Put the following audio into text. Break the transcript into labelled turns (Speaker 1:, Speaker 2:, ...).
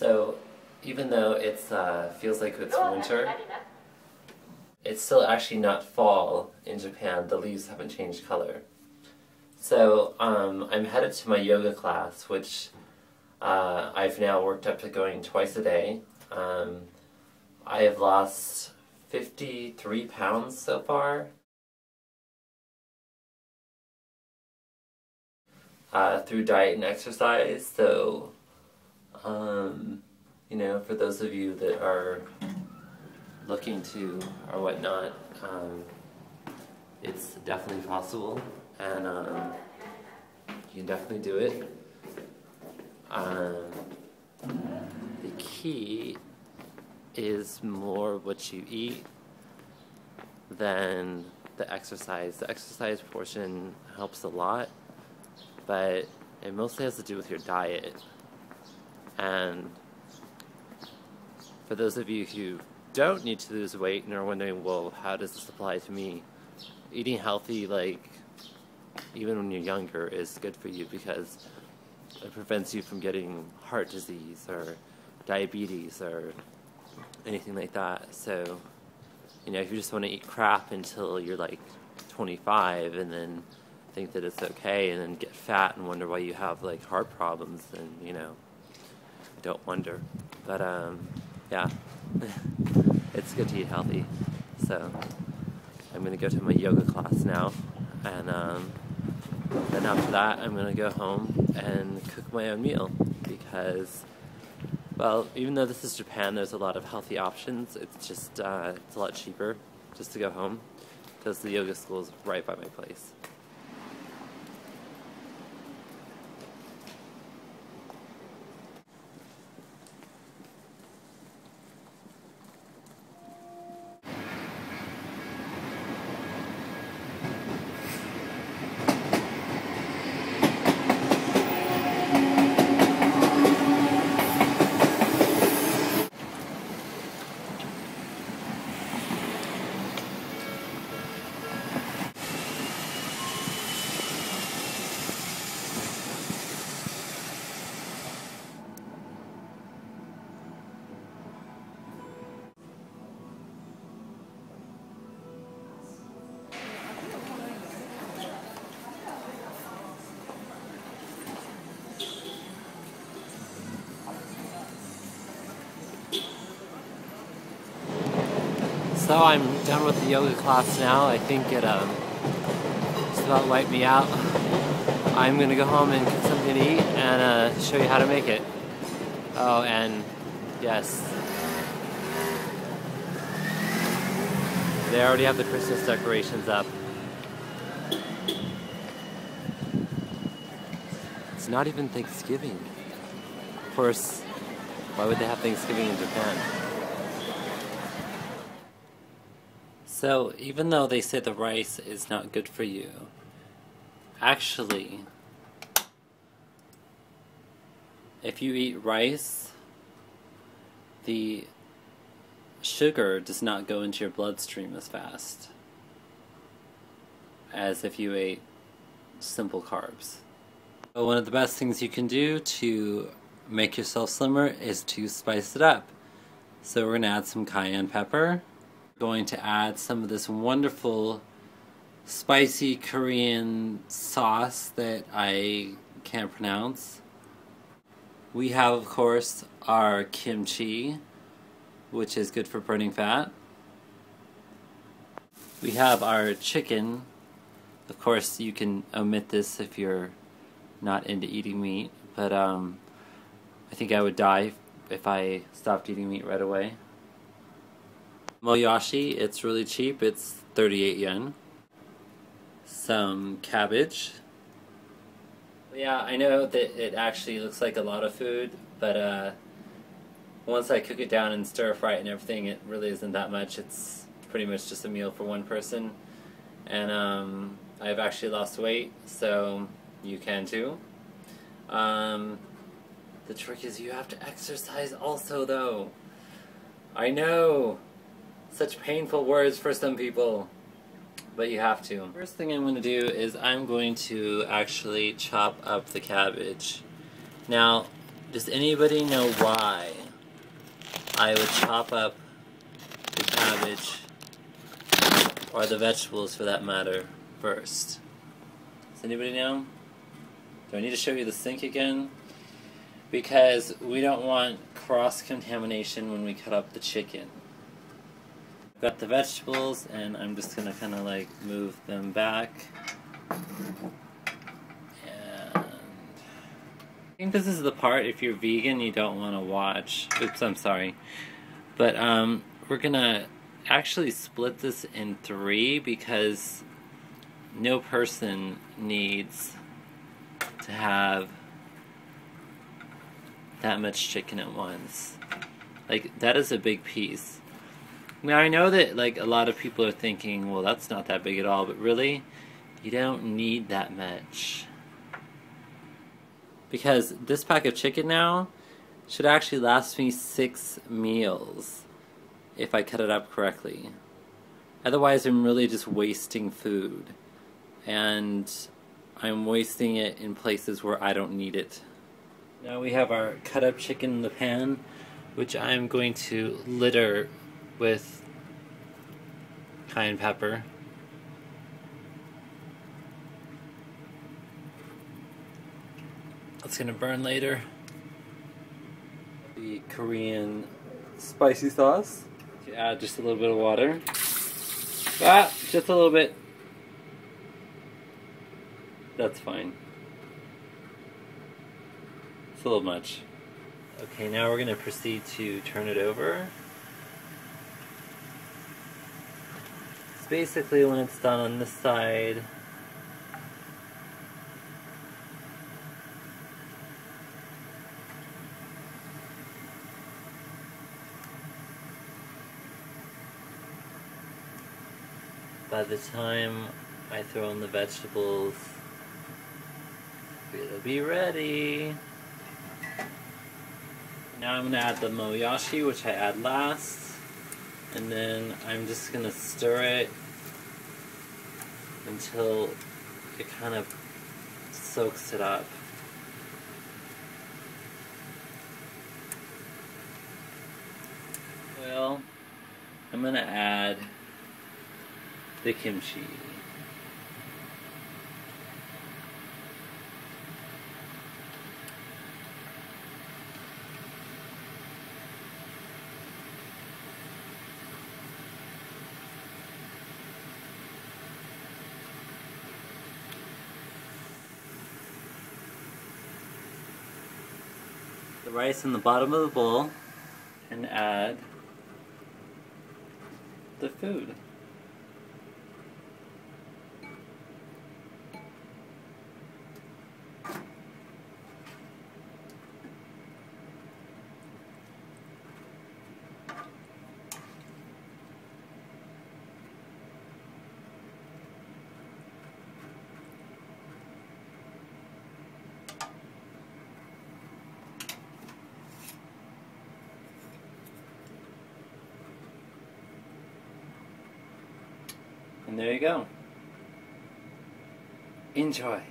Speaker 1: So even though it feels like it's winter, it's still actually not fall in Japan. The leaves haven't changed color. So I'm headed to my yoga class, which I've now worked up to going twice a day. I have lost 53 pounds so far. Through diet and exercise, so you know, for those of you that are looking to or whatnot, it's definitely possible, and you can definitely do it. The key is more what you eat than the exercise. The exercise portion helps a lot, but it mostly has to do with your diet. And for those of you who don't need to lose weight and are wondering, well, how does this apply to me? Eating healthy, like, even when you're younger, is good for you because it prevents you from getting heart disease or diabetes or anything like that. So, you know, if you just want to eat crap until you're like 25 and then think that it's okay and then get fat and wonder why you have like heart problems, then, you know, don't wonder. But yeah, it's good to eat healthy. So I'm gonna go to my yoga class now, and then after that I'm gonna go home and cook my own meal because, well, even though this is Japan, there's a lot of healthy options. It's just it's a lot cheaper just to go home because the yoga school is right by my place. So I'm done with the yoga class now. I think it just about wiped me out. I'm gonna go home and cook something to eat and show you how to make it. Oh, and yes, they already have the Christmas decorations up. It's not even Thanksgiving. Of course, why would they have Thanksgiving in Japan? So, even though they say the rice is not good for you, actually, if you eat rice, the sugar does not go into your bloodstream as fast as if you ate simple carbs. So one of the best things you can do to make yourself slimmer is to spice it up. So we're going to add some cayenne pepper. Going to add some of this wonderful spicy Korean sauce that I can't pronounce. We have, of course, our kimchi, which is good for burning fat. We have our chicken. Of course, you can omit this if you're not into eating meat, but I think I would die if I stopped eating meat right away. Moyashi, it's really cheap, it's 38 yen. Some cabbage. Yeah, I know that it actually looks like a lot of food, but once I cook it down and stir fry it and everything, it really isn't that much. It's pretty much just a meal for one person. And I've actually lost weight, so you can too. The trick is you have to exercise also, though. I know! Such painful words for some people, but you have to. First thing I'm going to do is I'm going to actually chop up the cabbage. Now, Does anybody know why I would chop up the cabbage, or the vegetables for that matter, first? Does anybody know? Do I need to show you the sink again? Because we don't want cross-contamination when we cut up the chicken. I've got the vegetables, and I'm just gonna kind of like move them back. And I think this is the part, if you're vegan, you don't want to watch. Oops, I'm sorry. But we're gonna actually split this in 3 because no person needs to have that much chicken at once. Like, that is a big piece. Now, I know that like a lot of people are thinking, well, that's not that big at all, but really, you don't need that much. Because this pack of chicken now should actually last me 6 meals if I cut it up correctly. Otherwise, I'm really just wasting food. And I'm wasting it in places where I don't need it. Now we have our cut up chicken in the pan, which I'm going to litter with cayenne pepper. It's gonna burn later. The Korean spicy sauce. You add just a little bit of water. Just a little bit. That's fine. It's a little much. Okay, now we're gonna proceed to turn it over. It's basically when it's done on this side. By the time I throw in the vegetables, it'll be ready. Now I'm going to add the moyashi, which I add last, and then I'm just going to stir it until it kind of soaks it up. Well, I'm going to add the kimchi. The rice in the bottom of the bowl, and add the food. And there you go. Enjoy.